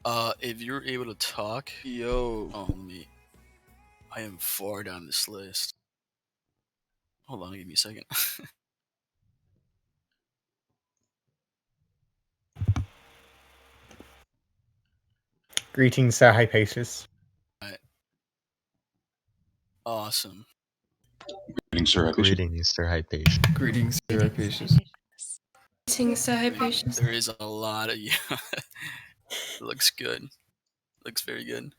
If you're able to talk, Yo. I am far down this list. Hold on, give me a second. Greetings, Sir Hypatius. Awesome. Greetings, Sir Hypatius. Greetings, Sir Hypatius. Greetings, Sir Hypatius. Greetings, Sir Hypatius. There is a lot of you. Looks good. Looks very good.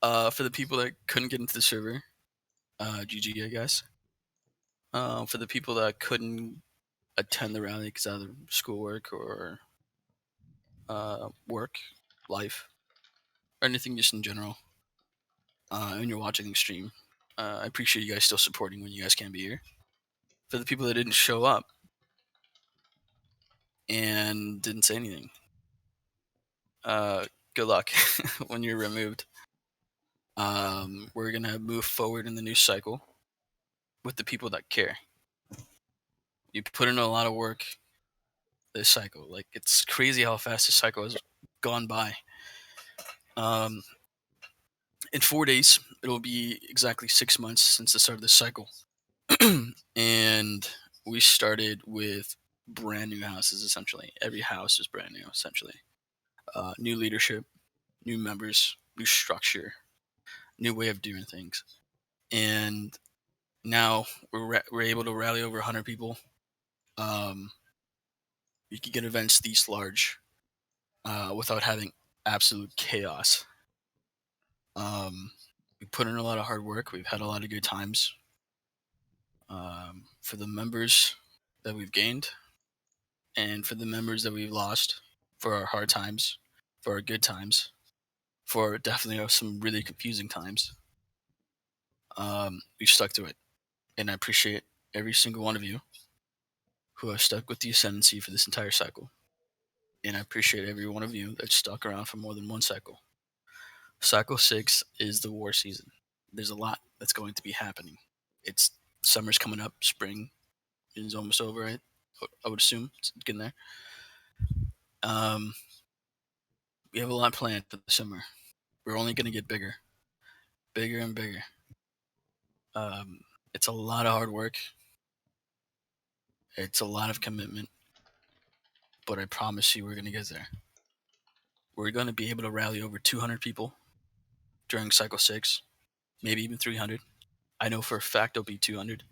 For the people that couldn't get into the server, GG, I guess. For the people that couldn't attend the rally because either schoolwork or work, life, or anything just in general, and you're watching the stream, I appreciate you guys still supporting when you guys can't be here. For the people that didn't show up and didn't say anything, good luck when you're removed. We're gonna move forward in the new cycle with the people that care. You put in a lot of work this cycle. Like, it's crazy how fast this cycle has gone by. In 4 days, it'll be exactly 6 months since the start of this cycle. And we started with brand new houses, essentially. Every house is brand new, essentially. New leadership, new members, new structure, new way of doing things. And now we're able to rally over 100 people. You can get events this large without having absolute chaos. We put in a lot of hard work. We've had a lot of good times. For the members that we've gained and for the members that we've lost, for our hard times, for our good times, for definitely some really confusing times, we've stuck to it. And I appreciate every single one of you who have stuck with the Ascendancy for this entire cycle. And I appreciate every one of you that stuck around for more than one cycle. Cycle 6 is the war season. There's a lot that's going to be happening. It's summer's coming up, spring is almost over, right? I would assume it's getting there. We have a lot planned for the summer. We're only going to get bigger and bigger. It's a lot of hard work. It's a lot of commitment. But I promise you we're going to get there. We're going to be able to rally over 200 people during Cycle 6, maybe even 300. I know for a fact it'll be 200.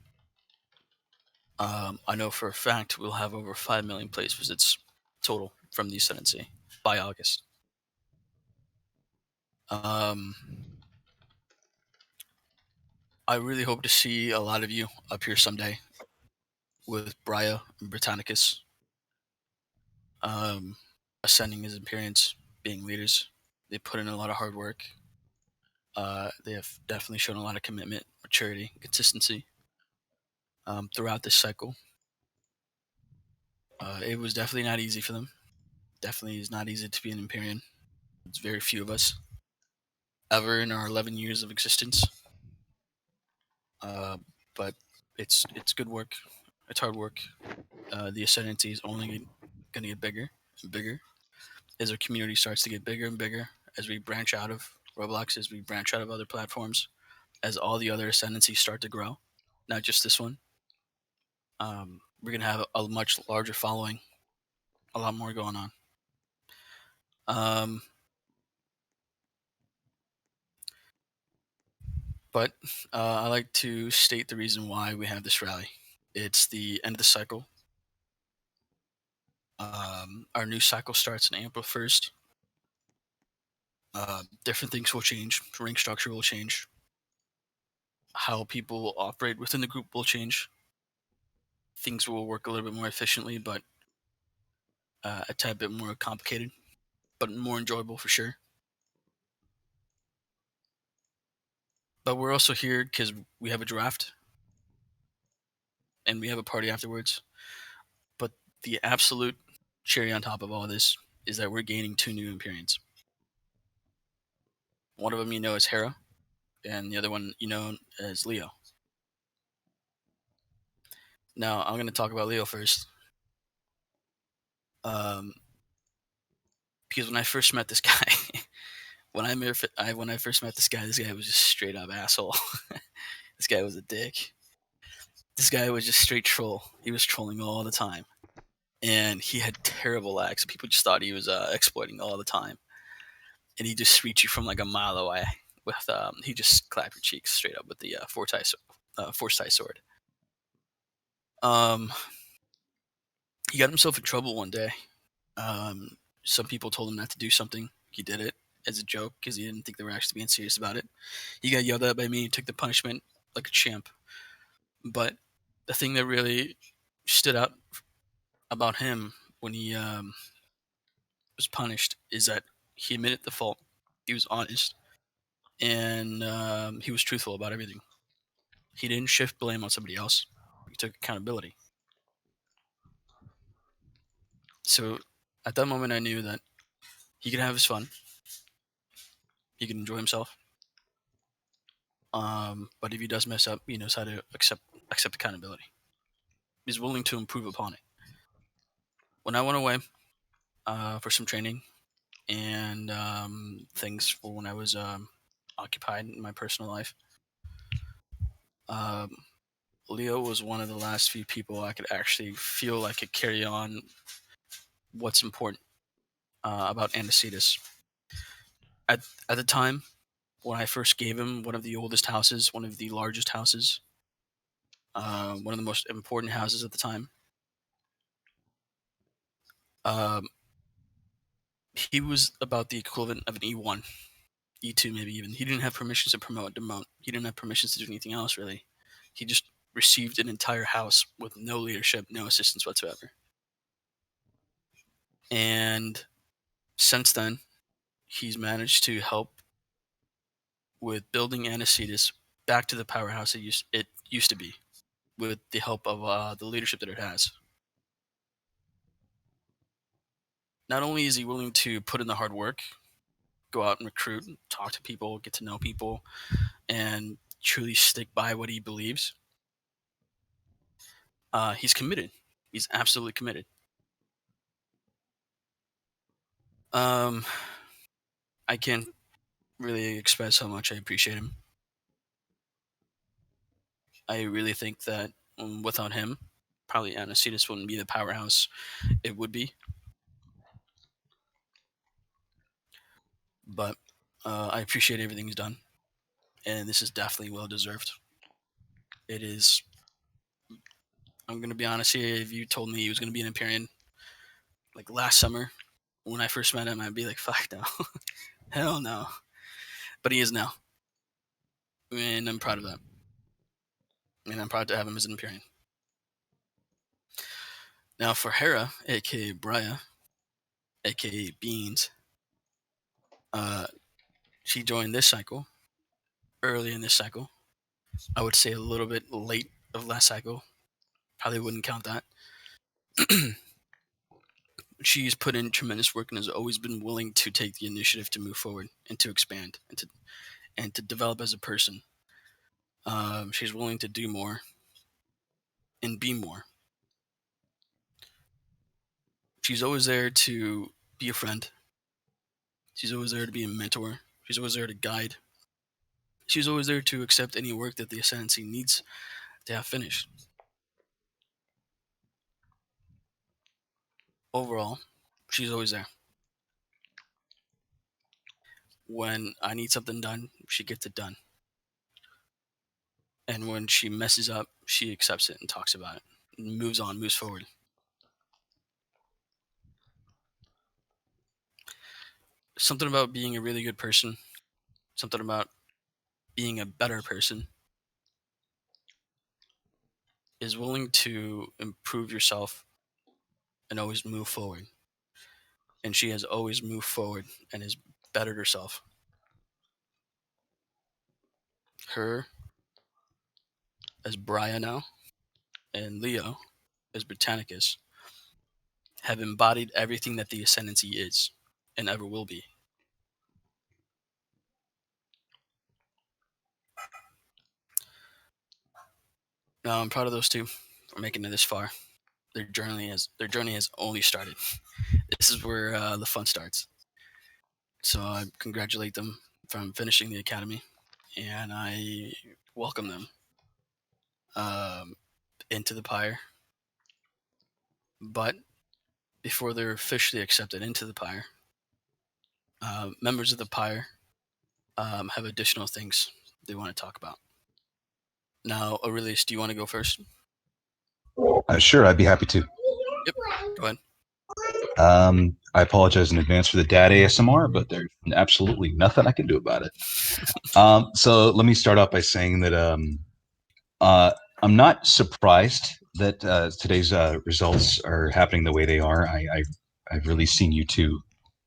I know for a fact we'll have over 5 million place visits total from the Ascendancy by August. I really hope to see a lot of you up here someday with Brya and Britannicus ascending as Empyreans, being leaders. They put in a lot of hard work. They have definitely shown a lot of commitment, maturity, consistency throughout this cycle. It was definitely not easy for them. Definitely is not easy to be an Empyrean. It's very few of us ever in our 11 years of existence. But it's good work. It's hard work. The Ascendancy is only going to get bigger and bigger as our community starts to get bigger and bigger, as we branch out of Roblox, as we branch out of other platforms, as all the other Ascendancies start to grow, not just this one. We're going to have a much larger following, a lot more going on. But I like to state the reason why we have this rally. It's the end of the cycle. Our new cycle starts on April 1st. Different things will change. Rank structure will change. How people operate within the group will change. Things will work a little bit more efficiently, but a tad bit more complicated, but more enjoyable for sure. But we're also here because we have a draft and we have a party afterwards. But the absolute cherry on top of all this is that we're gaining 2 new Empyreans. One of them you know as Hera, and the other one you know as Leo. Now, I'm going to talk about Leo first. Because when I first met this guy, when I first met this guy was just straight up asshole. This guy was a dick. This guy was just straight troll. He was trolling all the time, and he had terrible lags. People just thought he was exploiting all the time, and he just reached you from like a mile away with he just clapped your cheeks straight up with the force tie sword. He got himself in trouble one day. Some people told him not to do something. He did it as a joke because he didn't think they were actually being serious about it. He got yelled at by me, took the punishment like a champ. But the thing that really stood out about him when he was punished is that he admitted the fault. He was honest, and he was truthful about everything. He didn't shift blame on somebody else. He took accountability. So at that moment, I knew that he could have his fun. He could enjoy himself. But if he does mess up, he knows how to accept accountability. He's willing to improve upon it. When I went away for some training and things for when I was occupied in my personal life, Leo was one of the last few people I could actually feel I could carry on what's important about Anicetus. At the time, when I first gave him one of the oldest houses, one of the largest houses, one of the most important houses at the time, he was about the equivalent of an E1, E2 maybe even. He didn't have permissions to promote, demote. He didn't have permissions to do anything else really. He just received an entire house with no leadership, no assistance whatsoever. And since then, he's managed to help with building Anicetus back to the powerhouse it used to be, with the help of the leadership that it has. Not only is he willing to put in the hard work, go out and recruit, talk to people, get to know people, and truly stick by what he believes, he's committed. He's absolutely committed. I can't really express how much I appreciate him. I really think that without him, probably Anicetus wouldn't be the powerhouse it would be. But I appreciate everything he's done, and this is definitely well deserved. It is. I'm gonna be honest here. If you told me he was gonna be an Empyrean like last summer when I first met him, I'd be like, "Fuck no, hell no." But he is now, and I'm proud of that. And I'm proud to have him as an Empyrean. Now for Hera, aka Brya, aka Beans, she joined this cycle, early in this cycle. I would say a little bit late of last cycle. Probably wouldn't count that. She's put in tremendous work and has always been willing to take the initiative to move forward and to expand and to develop as a person. She's willing to do more and be more. She's always there to be a friend. She's always there to be a mentor. She's always there to guide. She's always there to accept any work that the Ascendancy needs to have finished. Overall, she's always there. When I need something done, she gets it done. And when she messes up, she accepts it and talks about it. And moves on, moves forward. Something about being a really good person, something about being a better person, is willing to improve yourself and always move forward. And she has always moved forward and has bettered herself. Her as Brya now, and Leo as Britannicus, have embodied everything that the Ascendancy is and ever will be. Now I'm proud of those two for making it this far. Their journey has only started. This is where the fun starts. So I congratulate them from finishing the academy, and I welcome them into the Pyre. But before they're officially accepted into the Pyre, members of the Pyre have additional things they want to talk about. Now, Aurelius, do you want to go first? Sure, I'd be happy to. Yep, go ahead. I apologize in advance for the dad ASMR, but there's absolutely nothing I can do about it. So let me start off by saying that I'm not surprised that today's results are happening the way they are. I've really seen you two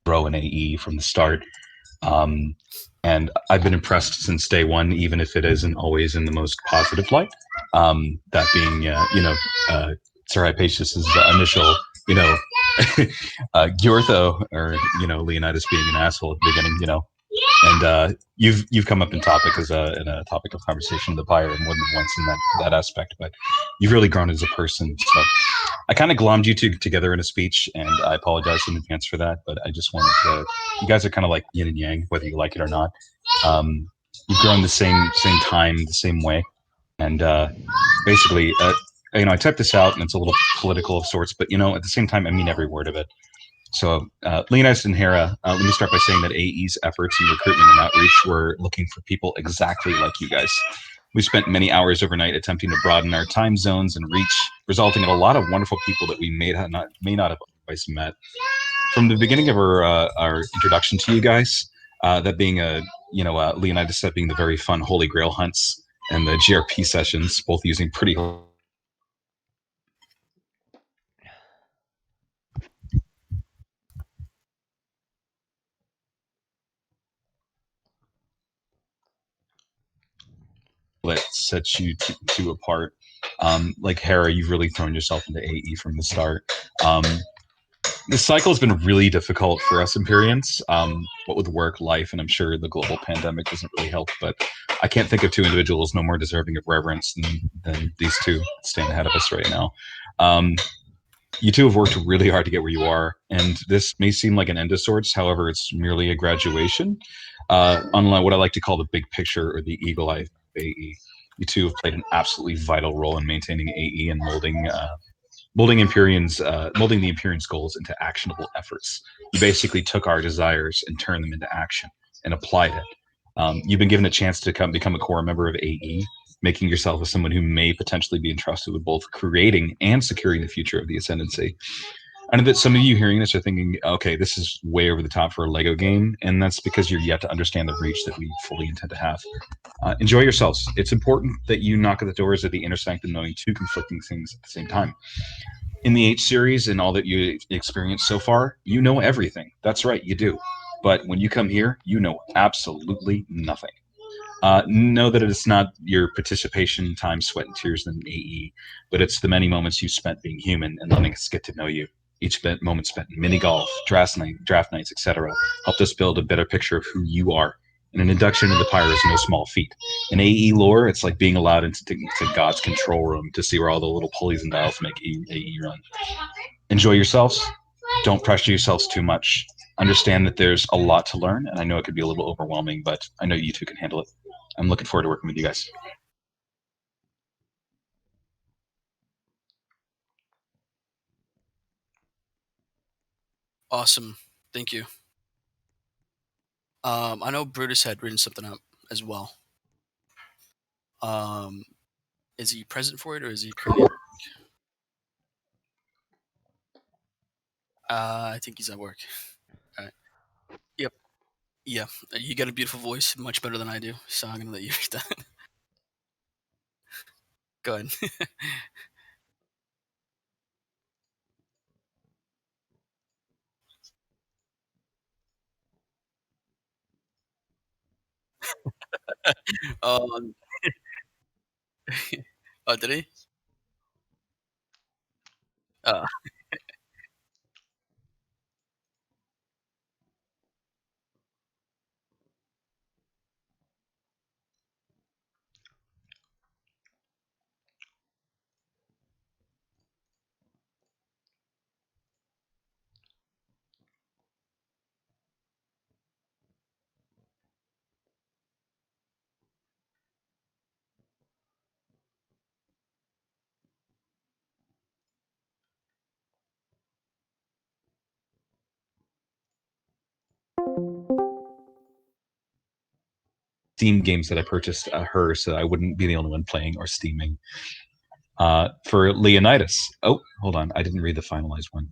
grow in AE from the start. And I've been impressed since day one, even if it isn't always in the most positive light. That being, Sir Hypatius's initial, Gjortho, or Leonidas being an asshole at the beginning, and you've come up in topic as in a topic of conversation in the Pyre more than once in that aspect, but you've really grown as a person. So I kind of glommed you two together in a speech, and I apologize in advance for that. But I just wanted to. You guys are kind of like yin and yang, whether you like it or not. You've grown the same time, the same way, and basically, I typed this out, and it's a little political of sorts, but at the same time, I mean every word of it. So, Leonidas and Hera, let me start by saying that AE's efforts in recruitment and outreach were looking for people exactly like you guys. We spent many hours overnight attempting to broaden our time zones and reach, resulting in a lot of wonderful people that we may not have otherwise met. From the beginning of our introduction to you guys, that being Leonidas, that being the very fun Holy Grail hunts and the GRP sessions, both using pretty that sets you two apart. Like Hera, you've really thrown yourself into AE from the start. This cycle has been really difficult for us Empyreans, what with work, life, and I'm sure the global pandemic doesn't really help, but I can't think of two individuals no more deserving of reverence than these two standing ahead of us right now. You two have worked really hard to get where you are, and this may seem like an end of sorts. However, it's merely a graduation. Unlike what I like to call the big picture or the eagle eye of AE, you two have played an absolutely vital role in maintaining AE and molding the Empyrean's goals into actionable efforts. You basically took our desires and turned them into action and applied it. You've been given a chance to become a core member of AE, making yourself as someone who may potentially be entrusted with both creating and securing the future of the Ascendancy. I know that some of you hearing this are thinking, okay, this is way over the top for a Lego game, and that's because you're yet to understand the reach that we fully intend to have. Enjoy yourselves. It's important that you knock at the doors of the inner sanctum knowing two conflicting things at the same time. In the H series and all that you experienced so far, you know everything. That's right, you do. But when you come here, you know absolutely nothing. Know that it's not your participation, time, sweat, and tears in AE, but it's the many moments you spent being human and letting us get to know you. Each moment spent in mini golf, draft nights, etc., helped us build a better picture of who you are. And an induction into the Pyre is no small feat. In AE lore, it's like being allowed into God's control room to see where all the little pulleys and dials make AE run. Enjoy yourselves. Don't pressure yourselves too much. Understand that there's a lot to learn, and I know it could be a little overwhelming, but I know you two can handle it. I'm looking forward to working with you guys. Awesome. Thank you. I know Brutus had written something up as well. Is he present for it, or is he currently? I think he's at work. All right. Yep. Yeah. You got a beautiful voice, much better than I do. So I'm gonna let you read that. Go ahead. um. Oh, did he? Uh, Steam games that I purchased her, so I wouldn't be the only one playing or steaming. For Leonidas. Oh, hold on. I didn't read the finalized one.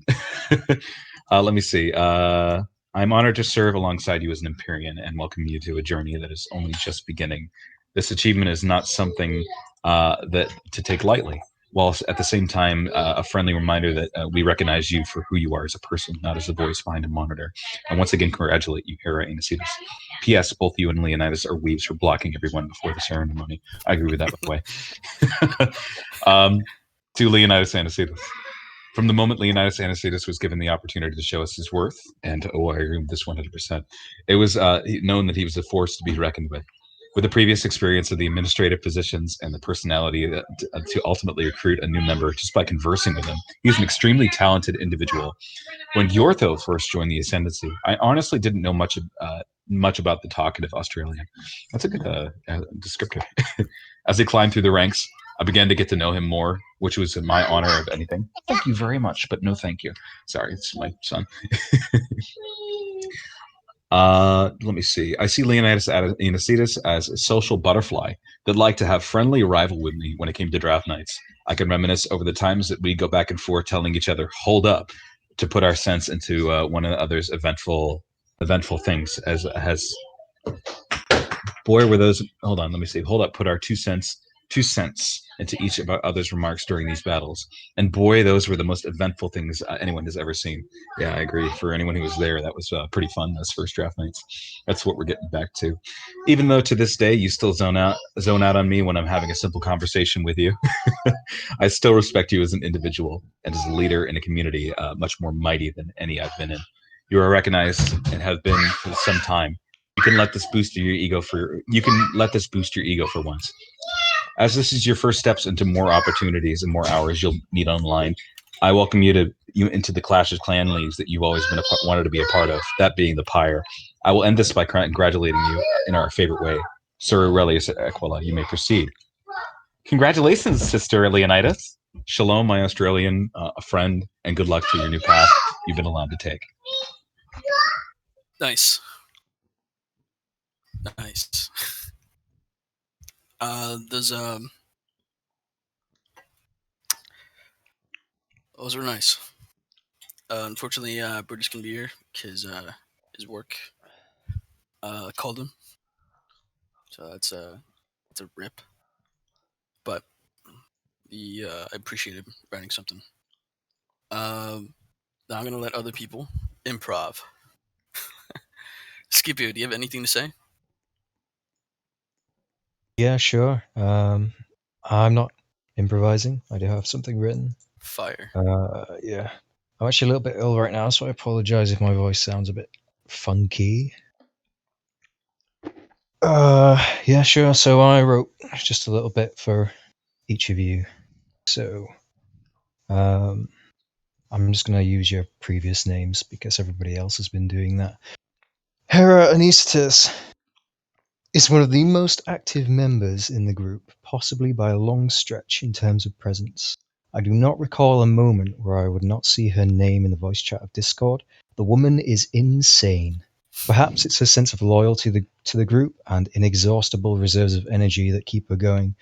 Let me see. I'm honored to serve alongside you as an Empyrean and welcome you to a journey that is only just beginning. This achievement is not something that to take lightly, while at the same time a friendly reminder that we recognize you for who you are as a person, not as a voice behind a monitor. And once again, congratulate you, HeraAnicetus. P.S. Both you and Leonidas are weaves for blocking everyone before the ceremony. I agree with that, by the way. To LeonidasAnicetus. From the moment LeonidasAnicetus was given the opportunity to show us his worth, and I agree with this 100%, it was known that he was a force to be reckoned with. With the previous experience of the administrative positions and the personality to ultimately recruit a new member just by conversing with him, he's an extremely talented individual. When Yortho first joined the Ascendancy, I honestly didn't know much about the talkative Australian. That's a good descriptor. As he climbed through the ranks, I began to get to know him more, which was in my honor of anything. Thank you very much, but no thank you. Sorry, it's my son. Let me see. I see LeonidasAnicetus as a social butterfly that liked to have friendly arrival with me when it came to draft nights. I can reminisce over the times that we go back and forth telling each other, hold up, to put our sense into one another's eventful things boy were those hold on, let me see. Hold up, put our two cents into each of our others' remarks during these battles. And boy, those were the most eventful things anyone has ever seen. Yeah, I agree. For anyone who was there, that was pretty fun, those first draft nights. That's what we're getting back to. Even though to this day you still zone out on me when I'm having a simple conversation with you, I still respect you as an individual and as a leader in a community much more mighty than any I've been in. You are recognized and have been for some time. You can let this boost your ego for once. As this is your first steps into more opportunities and more hours you'll need online, I welcome you into the Clash of Clan leagues that you've always wanted to be a part of, that being the Pyre. I will end this by congratulating you in our favorite way. Sir Aurelius Aquila, you may proceed. Congratulations, Sister Leonidas. Shalom, my Australian friend, and good luck to your new path you've been allowed to take. Nice. Those were nice. Unfortunately, Brutus can be here because his work called him. So that's a rip. But I appreciate him writing something. Now I'm gonna let other people improv. Scipio, do you have anything to say? Yeah, sure. I'm not improvising. I do have something written. Fire. Yeah. I'm actually a little bit ill right now, so I apologize if my voice sounds a bit funky. Yeah, sure. So I wrote just a little bit for each of you. So, I'm just going to use your previous names because everybody else has been doing that. HeraAnicetus is one of the most active members in the group, possibly by a long stretch in terms of presence. I do not recall a moment where I would not see her name in the voice chat of Discord. The woman is insane. Perhaps it's her sense of loyalty to the group and inexhaustible reserves of energy that keep her going.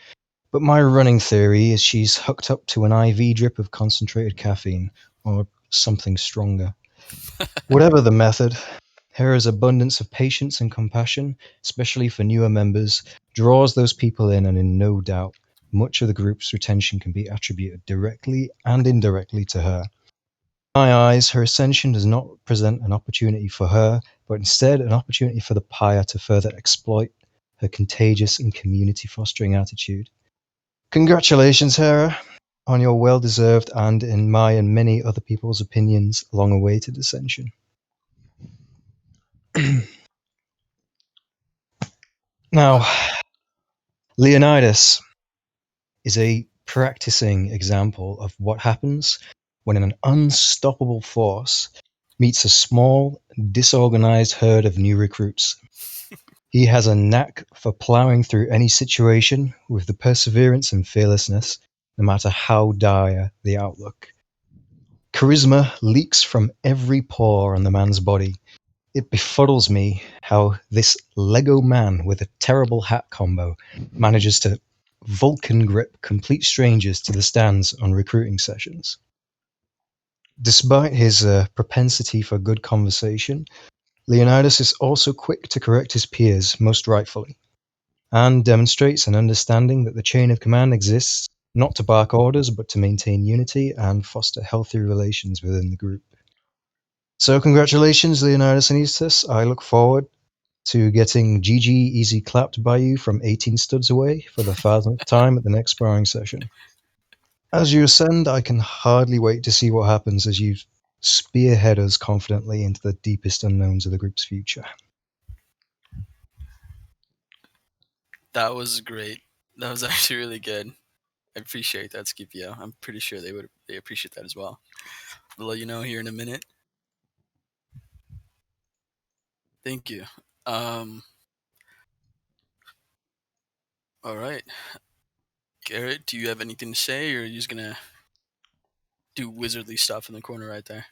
But my running theory is she's hooked up to an IV drip of concentrated caffeine, or something stronger. Whatever the method, Hera's abundance of patience and compassion, especially for newer members, draws those people in, and in no doubt, much of the group's retention can be attributed directly and indirectly to her. In my eyes, her ascension does not present an opportunity for her, but instead an opportunity for the Pyre to further exploit her contagious and community-fostering attitude. Congratulations, Hera, on your well-deserved and, in my and many other people's opinions, long-awaited ascension. Now, Leonidas is a practicing example of what happens when an unstoppable force meets a small, disorganized herd of new recruits. He has a knack for plowing through any situation with the perseverance and fearlessness, no matter how dire the outlook. Charisma leaks from every pore on the man's body. It befuddles me how this Lego man with a terrible hat combo manages to Vulcan grip complete strangers to the stands on recruiting sessions. Despite his propensity for good conversation, Leonidas is also quick to correct his peers, most rightfully, and demonstrates an understanding that the chain of command exists not to bark orders but to maintain unity and foster healthy relations within the group. So congratulations, LeonidasAnicetus. I look forward to getting GG easy clapped by you from 18 studs away for the 1000th time at the next sparring session. As you ascend, I can hardly wait to see what happens as you spearhead us confidently into the deepest unknowns of the group's future. That was great. That was actually really good. I appreciate that, Scipio. I'm pretty sure they appreciate that as well. I'll let you know here in a minute. Thank you. All right. Garrett, do you have anything to say, or are you just gonna do wizardly stuff in the corner right there?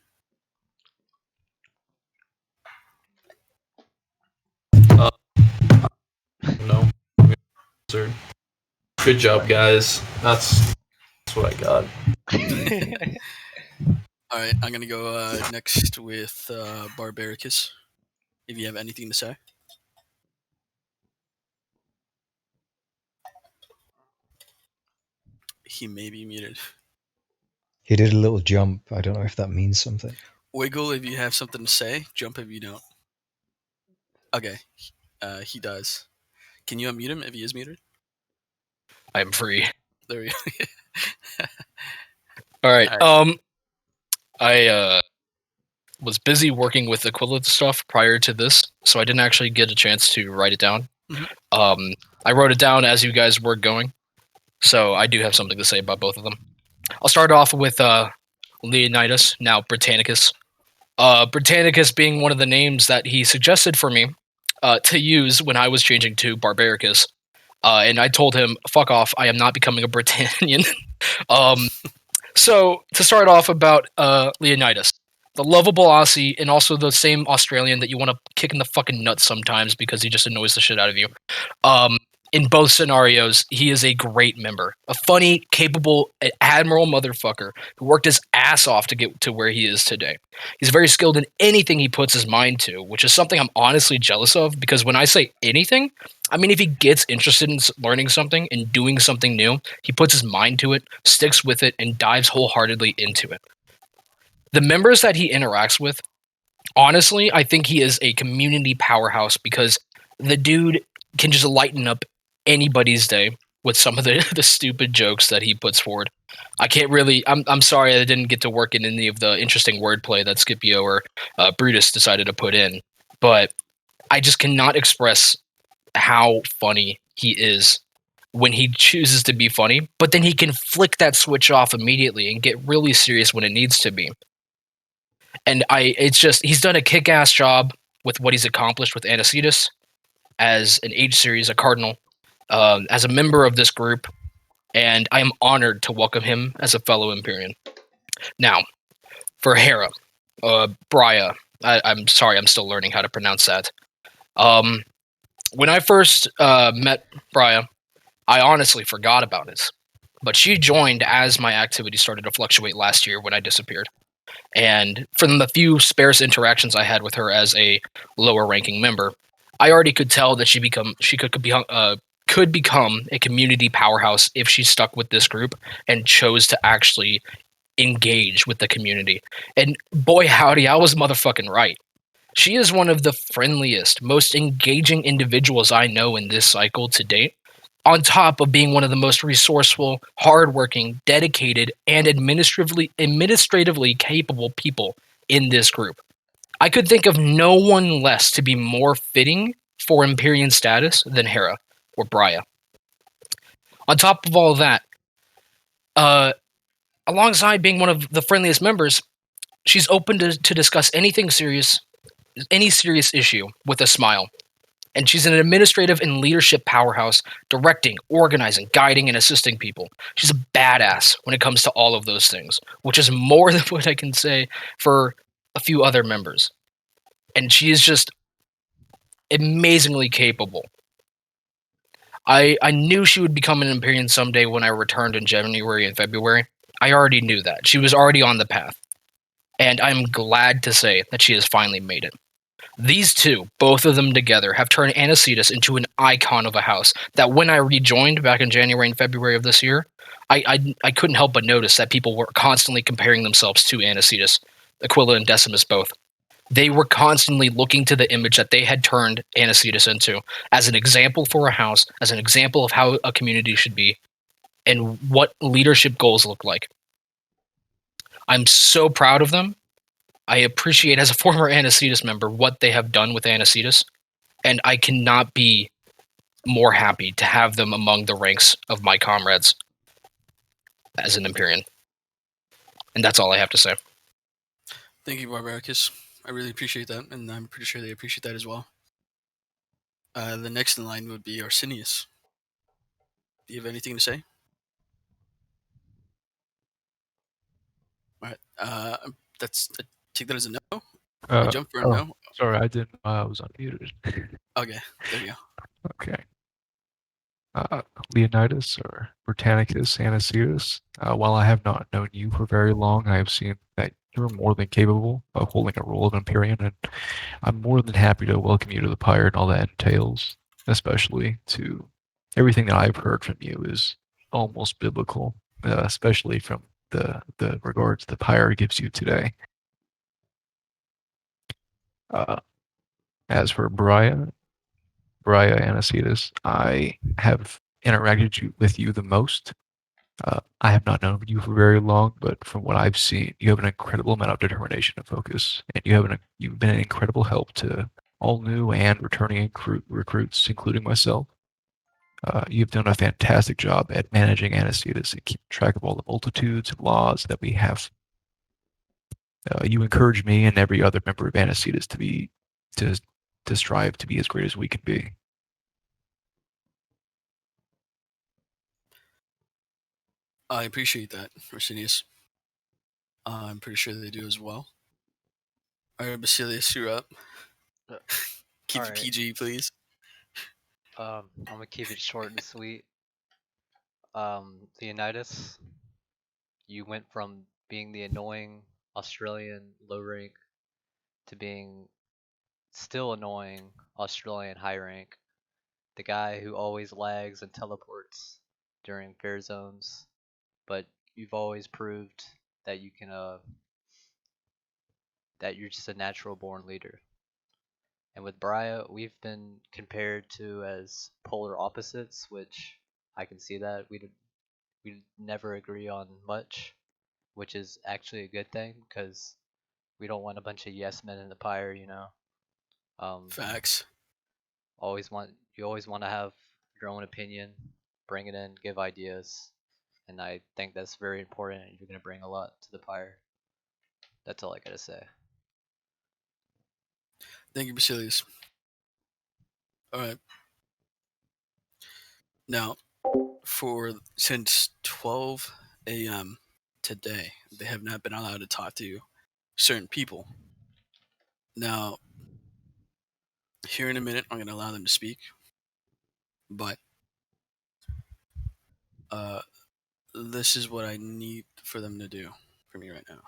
No. Good job, guys. That's what I got. All right, I'm gonna go next with Barbaricus. If you have anything to say. He may be muted. He did a little jump. I don't know if that means something. Wiggle if you have something to say. Jump if you don't. Okay. He does. Can you unmute him if he is muted? I'm free. There we go. All right. All right. I was busy working with equivalent stuff prior to this, so I didn't actually get a chance to write it down. Mhm. I wrote it down as you guys were going, so I do have something to say about both of them. I'll start off with Leonidas, now Britannicus. Britannicus being one of the names that he suggested for me to use when I was changing to Barbaricus. And I told him, fuck off, I am not becoming a Britannian. So, to start off about Leonidas, the lovable Aussie, and also the same Australian that you want to kick in the fucking nuts sometimes because he just annoys the shit out of you. In both scenarios, he is a great member. A funny, capable, admiral motherfucker who worked his ass off to get to where he is today. He's very skilled in anything he puts his mind to, which is something I'm honestly jealous of, because when I say anything, I mean if he gets interested in learning something and doing something new, he puts his mind to it, sticks with it, and dives wholeheartedly into it. The members that he interacts with, honestly, I think he is a community powerhouse because the dude can just lighten up anybody's day with some of the stupid jokes that he puts forward. I can't really. I'm sorry I didn't get to work in any of the interesting wordplay that Scipio or Brutus decided to put in, but I just cannot express how funny he is when he chooses to be funny. But then he can flick that switch off immediately and get really serious when it needs to be. And it's just he's done a kick-ass job with what he's accomplished with Anicetus as an H series, a cardinal, as a member of this group, and I am honored to welcome him as a fellow Empyrean. Now, for Hera, Brya, I'm sorry, I'm still learning how to pronounce that. When I first met Brya, I honestly forgot about it, but she joined as my activity started to fluctuate last year when I disappeared. And from the few sparse interactions I had with her as a lower-ranking member, I already could tell that she could become a community powerhouse if she stuck with this group and chose to actually engage with the community. And boy howdy, I was motherfucking right. She is one of the friendliest, most engaging individuals I know in this cycle to date, on top of being one of the most resourceful, hardworking, dedicated, and administratively capable people in this group. I could think of no one less to be more fitting for Empyrean status than Hera or Brya. On top of all that, alongside being one of the friendliest members, she's open to discuss anything serious, any serious issue with a smile. And she's an administrative and leadership powerhouse, directing, organizing, guiding, and assisting people. She's a badass when it comes to all of those things, which is more than what I can say for a few other members. and she is just amazingly capable. I knew she would become an Empyrean someday when I returned in January and February. I already knew that. She was already on the path. And I'm glad to say that she has finally made it. These two, both of them together, have turned Anicetus into an icon of a house that when I rejoined back in January and February of this year, I couldn't help but notice that people were constantly comparing themselves to Anicetus, Aquila and Decimus both. They were constantly looking to the image that they had turned Anicetus into as an example for a house, as an example of how a community should be, and what leadership goals look like. I'm so proud of them. I appreciate, as a former Anicetus member, what they have done with Anicetus, and I cannot be more happy to have them among the ranks of my comrades as an Empyrean. And that's all I have to say. Thank you, Britannicus. I really appreciate that, and I'm pretty sure they appreciate that as well. The next in line would be Arsenius. Do you have anything to say? All right. I take that as a no. I jump for a no. Sorry, I didn't. I was unmuted. Okay, there you go. Okay. Leonidas or BritannicusAnicetus. While I have not known you for very long, I have seen that you're more than capable of holding a role of Empyrean, and I'm more than happy to welcome you to the Pyre and all that entails, especially to everything that I've heard from you is almost biblical, especially from the regards the Pyre gives you today. As for BryaAnicetus, I have interacted with you the most. I have not known you for very long, but from what I've seen, you have an incredible amount of determination and focus, and you've been an incredible help to all new and returning recruits, including myself. You've done a fantastic job at managing Anicetus and keeping track of all the multitudes of laws that we have. You encourage me and every other member of Anicetus to strive to be as great as we can be. I appreciate that, Arsenius. I'm pretty sure they do as well. All right, Basilius, you're up. Keep it Alright. PG, please. I'm gonna keep it short and sweet. Leonidas, you went from being the annoying Australian low rank to being still annoying Australian high rank. The guy who always lags and teleports during fair zones, but you've always proved that you can that you're just a natural born leader. And with Brya, we've been compared to as polar opposites, which I can see that we never agree on much, which is actually a good thing because we don't want a bunch of yes men in the Pyre, you know. Facts. You always want to have your own opinion, bring it in, give ideas, and I think that's very important. And you're gonna bring a lot to the Pyre. That's all I gotta say. Thank you, Basilius. All right. Now, since 12 a.m. today, they have not been allowed to talk to certain people. Now, here in a minute, I'm going to allow them to speak, but this is what I need for them to do for me right now.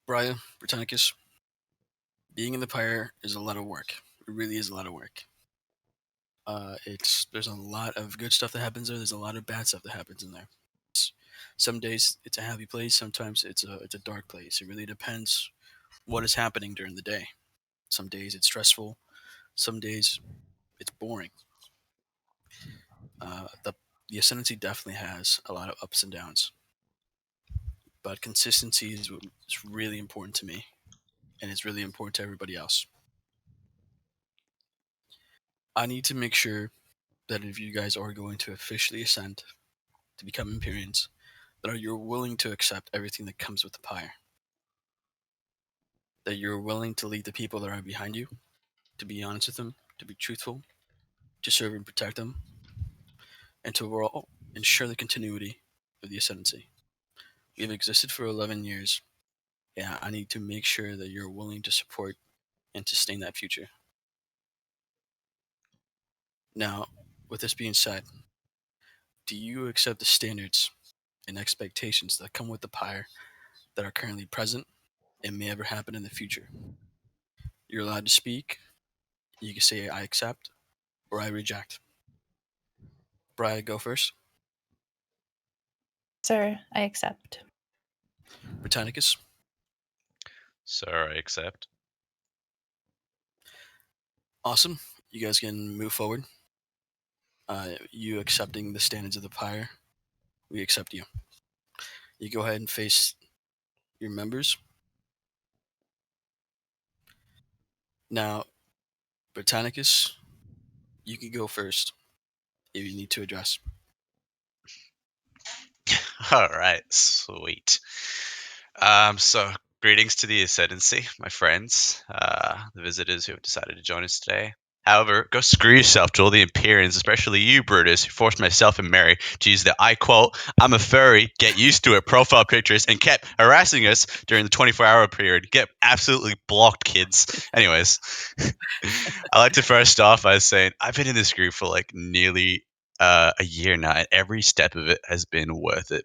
Brya, Britannicus, being in the Pyre is a lot of work. It really is a lot of work. There's a lot of good stuff that happens there. There's a lot of bad stuff that happens in there. Some days it's a happy place. Sometimes it's a dark place. It really depends what is happening during the day. Some days it's stressful. Some days it's boring. The Ascendancy definitely has a lot of ups and downs, but consistency is really important to me, and it's really important to everybody else. I need to make sure that if you guys are going to officially ascend to become Empyreans, that you're willing to accept everything that comes with the Pyre. That you're willing to lead the people that are behind you, to be honest with them, to be truthful, to serve and protect them, and to overall ensure the continuity of the Ascendancy. We have existed for 11 years, Yeah, I need to make sure that you're willing to support and sustain that future. Now, with this being said, do you accept the standards and expectations that come with the Pyre that are currently present and may ever happen in the future? You're allowed to speak. You can say I accept or I reject. Brya, go first. Sir, I accept. Britannicus. Sir, I accept. Awesome. You guys can move forward. You accepting the standards of the Pyre, we accept you. You go ahead and face your members. Now, Britannicus, you can go first if you need to address. All right, sweet. So greetings to the Ascendancy, my friends, the visitors who have decided to join us today. However, go screw yourself to all the Empyreans, especially you, Brutus, who forced myself and Mary to use the, I quote, I'm a furry, get used to it, profile pictures, and kept harassing us during the 24-hour period. Get absolutely blocked, kids. Anyways, I like to first off by saying I've been in this group for like nearly a year now, and every step of it has been worth it.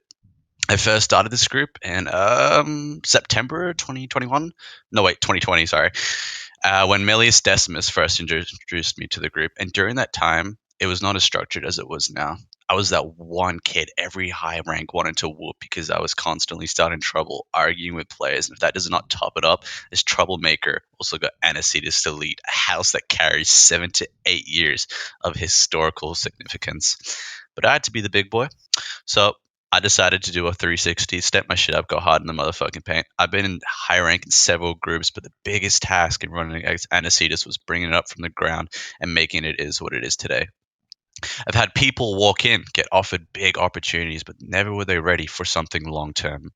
I first started this group in September 2021. No, wait, 2020, sorry. When Melius Decimus first introduced me to the group. And during that time, it was not as structured as it was now. I was that one kid every high rank wanted to whoop because I was constantly starting trouble, arguing with players. And if that does not top it up, this troublemaker also got Anicetus to lead a house that carries 7 to 8 years of historical significance. But I had to be the big boy. So I decided to do a 360, step my shit up, go hard in the motherfucking paint. I've been in high rank in several groups, but the biggest task in running against Anicetus was bringing it up from the ground and making it is what it is today. I've had people walk in, get offered big opportunities, but never were they ready for something long term.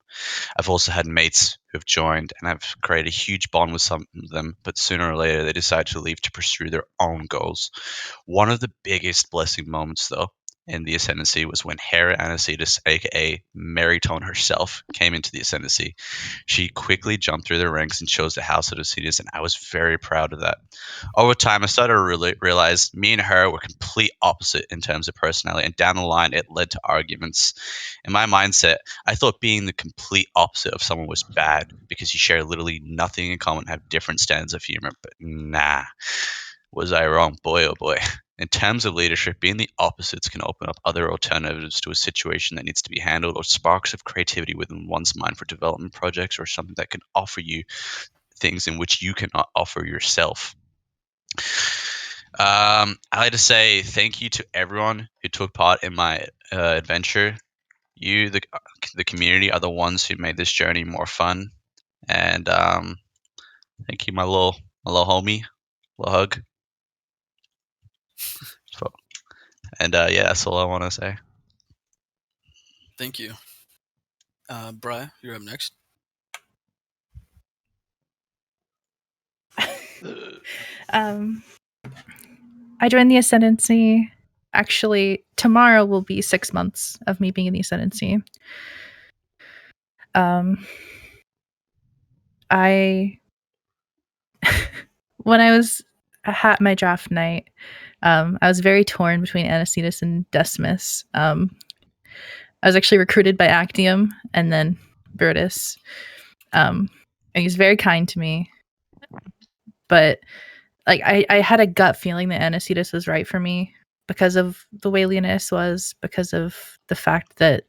I've also had mates who have joined, and I've created a huge bond with some of them, but sooner or later they decide to leave to pursue their own goals. One of the biggest blessing moments, though, in the Ascendancy was when HeraAnicetus, aka Marytone herself, came into the Ascendancy. She quickly jumped through the ranks and chose the House of Ascendancy, and I was very proud of that. Over time, I started to realize me and her were complete opposite in terms of personality, and down the line, it led to arguments. In my mindset, I thought being the complete opposite of someone was bad because you share literally nothing in common, have different standards of humor, but nah. Was I wrong? Boy, oh boy. In terms of leadership, being the opposites can open up other alternatives to a situation that needs to be handled, or sparks of creativity within one's mind for development projects, or something that can offer you things in which you cannot offer yourself. I like to say thank you to everyone who took part in my adventure. You, the community, are the ones who made this journey more fun. And thank you, my little homie. Little hug. And yeah, that's all I want to say. Thank you. Brya, you're up next. I joined the Ascendancy. Actually, tomorrow will be 6 months of me being in the Ascendancy. When I was at my draft night, I was very torn between Anicetus and Decimus. I was actually recruited by Actium and then Brutus. And he was very kind to me. But like I had a gut feeling that Anicetus was right for me because of the way Leonidas was, because of the fact that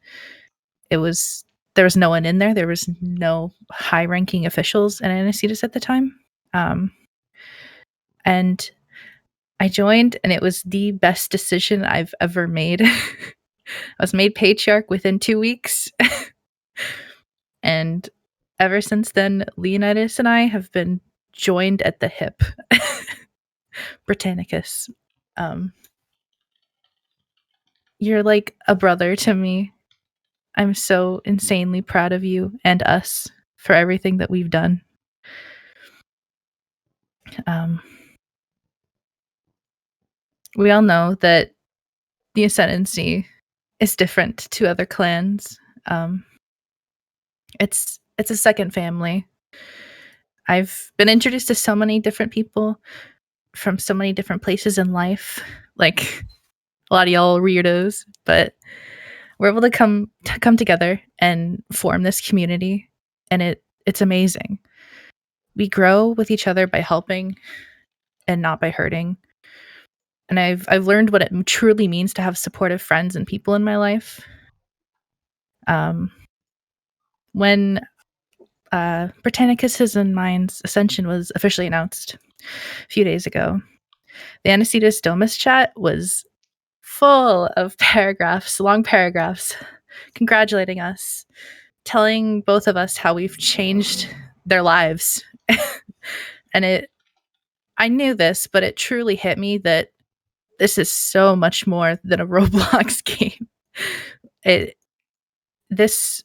there was no one in there. There was no high-ranking officials in Anicetus at the time. And I joined, and it was the best decision I've ever made. I was made patriarch within 2 weeks. And ever since then, Leonidas and I have been joined at the hip. Britannicus. You're like a brother to me. I'm so insanely proud of you and us for everything that we've done. We all know that the Ascendancy is different to other clans. It's a second family. I've been introduced to so many different people from so many different places in life. Like a lot of y'all weirdos, but we're able to come together and form this community, and it's amazing. We grow with each other by helping and not by hurting. And I've learned what it truly means to have supportive friends and people in my life. When Britannicus and mine's ascension was officially announced a few days ago, the Anicetus Domus chat was full of paragraphs, long paragraphs, congratulating us, telling both of us how we've changed their lives. And I knew this, but it truly hit me that this is so much more than a Roblox game. This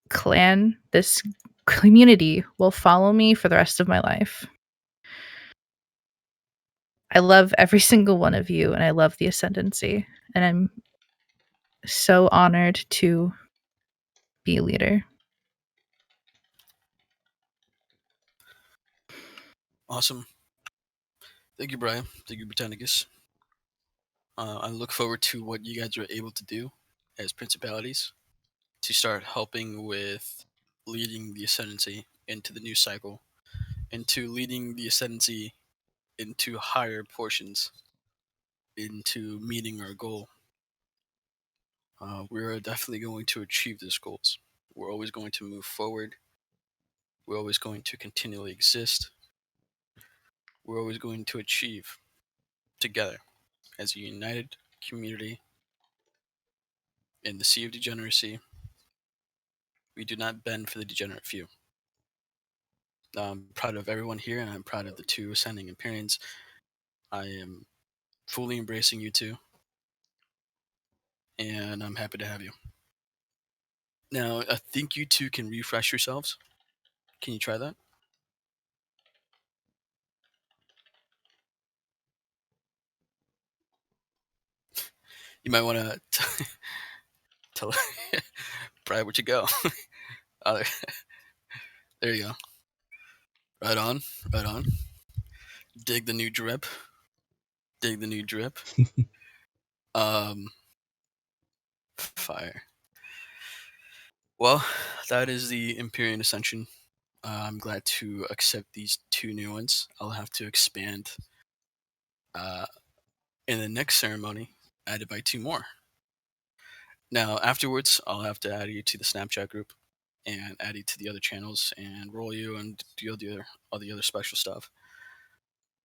clan, this community will follow me for the rest of my life. I love every single one of you, and I love the Ascendancy, and I'm so honored to be a leader. Awesome. Thank you, Brya. Thank you, Britannicus. I look forward to what you guys are able to do as principalities to start helping with leading the Ascendancy into the new cycle, into leading the Ascendancy into higher portions, into meeting our goal. We're definitely going to achieve these goals. We're always going to move forward. We're always going to continually exist. We're always going to achieve together as a united community in the sea of degeneracy. We do not bend for the degenerate few. I'm proud of everyone here, and I'm proud of the two ascending Empyreans. I am fully embracing you two, and I'm happy to have you. Now, I think you two can refresh yourselves. Can you try that? You might want to tell Brya where to go. Oh, there you go. Right on, right on. Dig the new drip. Dig the new drip. Fire. Well, that is the Empyrean Ascension. I'm glad to accept these two new ones. I'll have to expand in the next ceremony, added by two more. Now, afterwards, I'll have to add you to the Snapchat group and add you to the other channels and roll you and do all the other special stuff.